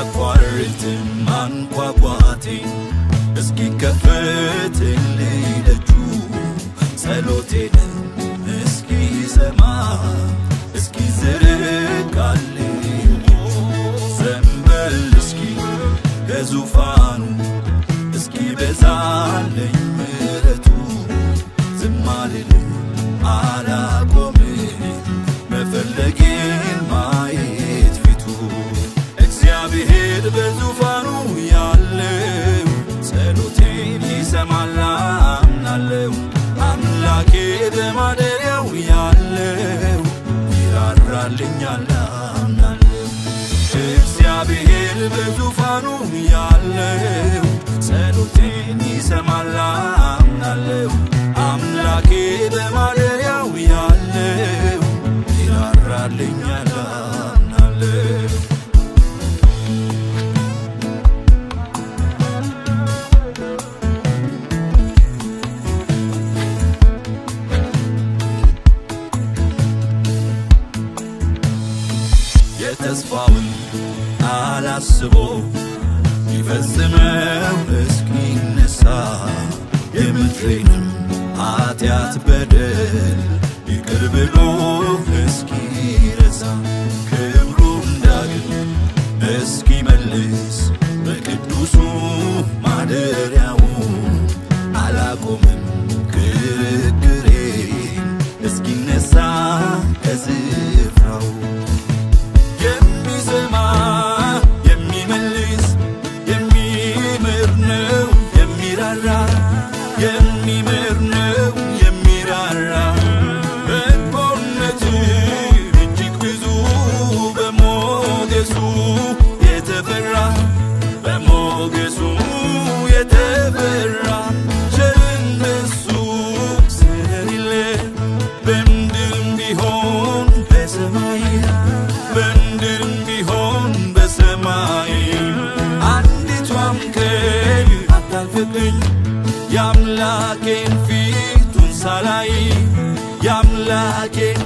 አላቋርጥም ማንኳኳቴ እስኪከፈትልኝ ደጁ ጸሎቴን እስኪሰማ እስኪዘረጋልኝ ዘንበል እስኪ ከዙፋኑ እስኪበዛልኝ ምሕረቱ ዝም አልልም አላቆምም መፈለጌን ማየት ፊቱ እግዚአብሔር በዙፋኑ ያለው ጸሎቴን ይሰማል አምናለሁ አምላኬ በማደሪያው ያለው ይራራልኛል አምናለሁ እግዚአብሔር በዙፋኑ ያለው ጸሎቴን ይሰማል አምናለሁ አምላኬ በማደሪያው ያለው ይራራልኛል አምናለሁ የተስፋውን አላስበው ይፈጽመው እስኪነሳ የምድሬንም ኃጢአት በደል ይቅር ብሎ እስኪረሳ ክብሩን ዳግም እስኪመልስ በቅዱሱ ማደሪያው አላቆምም ክርክሬን እስኪነሳ ከስፍራው የሚሰማ የሚመልስ የሚምር ነው የሚራራ የሚምር ነው የሚራራ በጎነቱ እጅግ ብዙ በሞገሱ የተፈራ በሞገሱ የተፈራ ቸርነቱ ስለሌለ በምድርም ቢሆን በሰማይ በምድርም ቢሆን በሰማይ አንዲቷም ቀን አታልፍብኝ ያምላኬን ፊቱን ሳላይ ያምላኬን